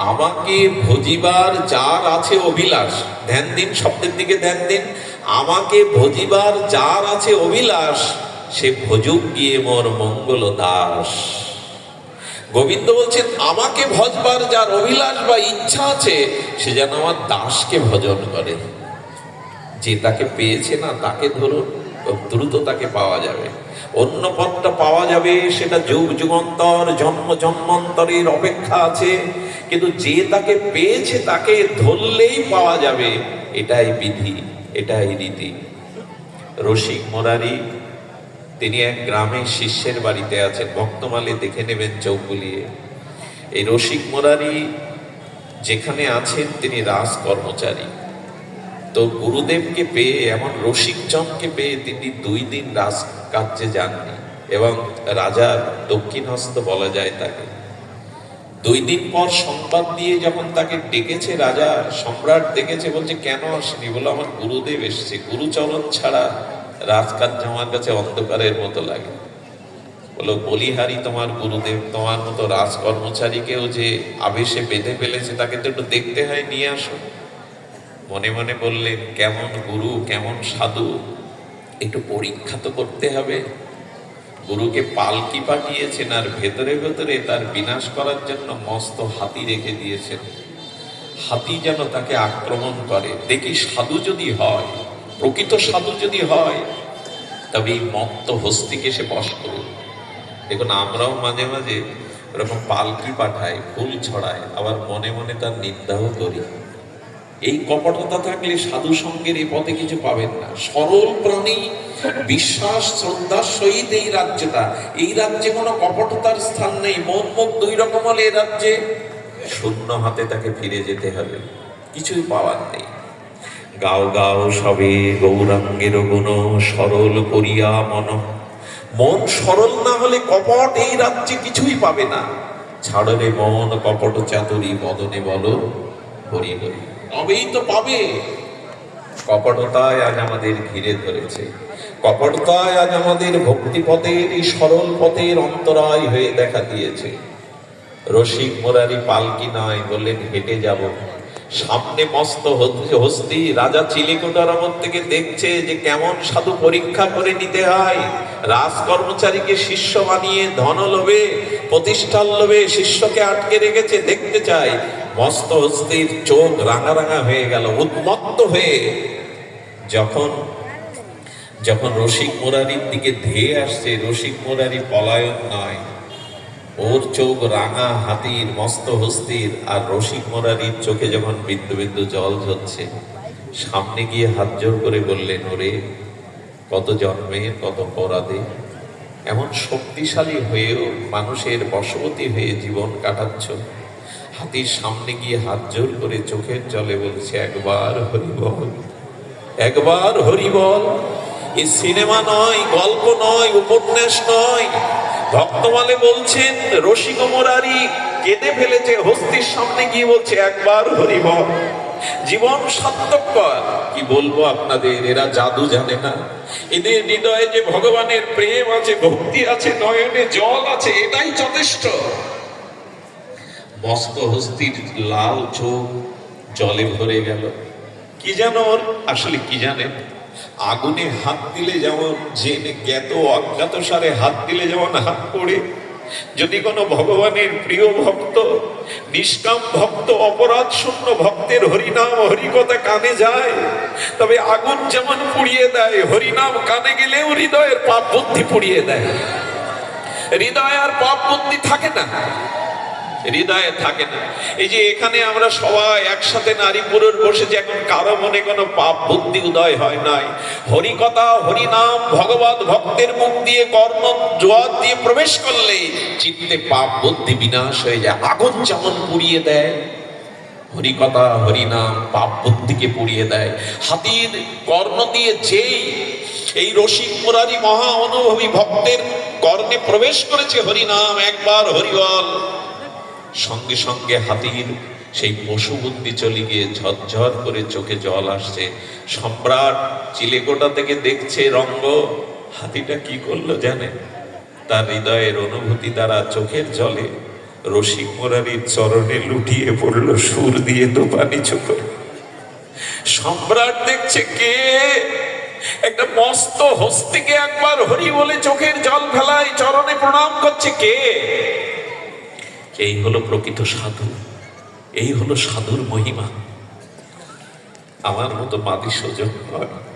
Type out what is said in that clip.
আমাকে ভজিবার যার আছে অভিলাষ, ধ্যান দিন, শব্দের দিকে ধ্যান দিন। আমাকে ভজিবার যার আছে অভিলাষ, সে ভজুক গিয়ে মোর মঙ্গল দাস। গোবিন্দ বলছেন আমাকে ভজবার যার অভিলাষ বা ইচ্ছা আছে, সে যেন আমার দাসকে ভজন করে। যে তাকে পেয়েছে না, তাকে ধরুন, দ্রুত তাকে পাওয়া যাবে। অন্য পথটা পাওয়া যাবে, সেটা যুগ যুগান্তর জন্ম জন্মান্তরের অপেক্ষা আছে, কিন্তু যে তাকে পেয়েছে তাকে ধরলেই পাওয়া যাবে। এটাই বিধি, এটাই রীতি। রসিক মুরারি তিনি এক গ্রামে শিষ্যের বাড়িতে আছেন, ভক্তমালে দেখে নেবেন চোখ বুলিয়ে। এই রসিক মুরারি যেখানে আছেন তিনি রাজ কর্মচারী। তো গুরুদেবকে পেয়ে, এমন রসিকজনকে পেয়ে তিনি 2 দিন রাজ কার্যে যাননি, এবং রাজার দক্ষিণ হস্ত বলা যায় তাকে। 2 দিন পর সংবাদ দিয়ে যখন তাকে ডেকেছে রাজা, সম্রাট দেখেছে, বলছে কেন আসেনি? বলো আমার গুরুদেব এসেছে। গুরুচরণ ছাড়া রাজকার্য আমার কাছে অন্ধকারের মতো লাগে। বলো বলিহারি তোমার গুরুদেব, তোমার মতো রাজ কর্মচারীকেও যে আবেশে বেঁধে ফেলেছে, তাকে তো একটু দেখতে হয়, নিয়ে আসো। মনে মনে বললেন কেমন গুরু, কেমন সাধু, একটু পরীক্ষা তো করতে হবে। গুরুকে পালকি পাঠিয়েছেন, আর ভেতরে ভেতরে তার বিনাশ করার জন্য মস্ত হাতি রেখে দিয়েছেন। হাতি যেন তাকে আক্রমণ করে। দেখি সাধু যদি হয়, প্রকৃত সাধু যদি হয়, তবে এই মত্ত হস্তিকে সে বশ করুন। দেখুন আমরাও মাঝে মাঝে এরকম পালকি পাঠাই, ফুল ছড়ায়, আবার মনে মনে তার নিন্দাও করি। এই কপটতা থাকলে সাধু সঙ্গের এই পথে কিছু পাবেন না। সরল প্রাণী, বিশ্বাস শ্রদ্ধার সহিত এই রাজ্যটা, এই রাজ্যে কোনো কপটতার স্থান নেই। মন মুখ 2 রকম হলে এই রাজ্যে শূন্য হাতে তাকে ফিরে যেতে হবে, কিছুই পাওয়ার নেই। গাও গাও সবে গৌরাঙ্গের গুণ, সরল করিয়া মন। মন সরল না হলে কপট এই রাজ্যে কিছুই পাবে না। ছাড়ো রে মন কপট চাতুরি, বদনে বলো হরি হরি, তবেই তো পাবে। কপটতায় আজ আমাদের ঘিরে ধরেছে, কপটতায় আজ আমাদের ভক্তি পথের, এই সরল পথের অন্তরায় হয়ে দেখা দিয়েছে। রসিক মুরারি পালকি নয়, বললেন হেঁটে যাব। সামনে মস্ত হস্তি, রাজা চিলিকোটার থেকে দেখছে যে কেমন সাধু পরীক্ষা করে নিতে হয়। রাজ কর্মচারীকে শিষ্য বানিয়ে ধন লোভে, প্রতিষ্ঠার লোভে শিষ্যকে আটকে রেখেছে, দেখতে চায়। মস্ত হস্তির চোখ রাঙা রাঙা হয়ে গেল, উন্মত্ত হয়ে যখন যখন রসিক মুরারির দিকে ধেয়ে আসছে। রসিক মুরারি পলায়ন নয়, ওর চোখ রাঙা হাতির, মস্ত হস্তির, আর রসিক মুরারির চোখে যখন বিন্দু বিন্দু জল ঝরছে, সামনে গিয়ে হাত জোর করে বললেন, ওরে কত জন্মে কত অপরাধে এমন শক্তিশালী হয়েও মানুষের বশবর্তী হয়ে জীবন কাটাচ্ছ। হাতির সামনে গিয়ে হাত জোর করে চোখের জলে বলছে, একবার হরিবল, একবার হরিবল। এই সিনেমা নয়, গল্প নয়, উপন্যাস নয়। ভক্তমালে বলছেন রসিক মুরারি কেঁদে ফেলেছে, হস্তির সামনে গিয়ে বলছে একবার হরিবল। জীবন সার্থককর। কি বলবো আপনাদের, এরা জাদু জানে না। এদের হৃদয়ে যে ভগবানের প্রেম আছে, ভক্তি আছে, নয়নে জল আছে, এটাই যথেষ্ট। মস্ত হস্তির লাল চোখ জলে ভরে গেল। কি যেন ওর আসলে কি জানেন, আগুনে হাত দিলে যেমন জেনে জ্ঞাত অজ্ঞাত সারে হাত দিলে যেমন হাত পড়ে, যদি কোনো ভগবানের প্রিয় ভক্ত, নিষ্কাম ভক্ত, অপরাধ শূন্য ভক্তের হরিনাম হরিকথা কানে যায়, তবে আগুন যেমন পুড়িয়ে দেয়, হরিনাম কানে গেলেও হৃদয়ের পাপ বুদ্ধি পুড়িয়ে দেয়। হৃদয়ে আর পাপ বুদ্ধি থাকে না, হৃদয়ে থাকে না। এই যে এখানে আমরা সবাই একসাথে নারী পুরুষ বসেছি, এখন কারো মনে কোনো পাপ বুদ্ধি উদয় হয় নাই। হরিকথা হরিনাম ভগবত ভক্তের মুখ দিয়ে কর্ণ জোয়ার দিয়ে প্রবেশ করলে চিত্তে পাপ বুদ্ধি বিনাশ হয়ে যায়। আগুন যেমন পুড়িয়ে দেয়, হরিকথা হরিনাম পাপ বুদ্ধিকে পুড়িয়ে দেয়। হাতির কর্ণ দিয়ে যেই এই রসিক মুরারি মহা অনুভবী ভক্তের কর্ণে প্রবেশ করেছে হরিনাম, একবার হরিবল, সঙ্গে সঙ্গে হাতির সেই পশু বুদ্ধি চলে গিয়ে ঝরঝর করে চোখে জল আসছে। সম্রাট চিলেকোটা থেকে দেখছে রঙ্গ। হাতিটা কি করলো জানে? তার হৃদয়ের অনুভূতি দ্বারা চোখের জলে রসিক মুরারির চরণে লুটিয়ে পড়ল সুর দিয়ে দোপা নিচু করে। সম্রাট দেখছে কে একটা মস্ত হস্তিকে একবার হরি বলে চোখের জল ফেলায়, চরণে প্রণাম করছে কে? এই হলো প্রকৃত সাধু, এই হলো সাধুর মহিমা। আমার মতো মাদি স্বজন নয়।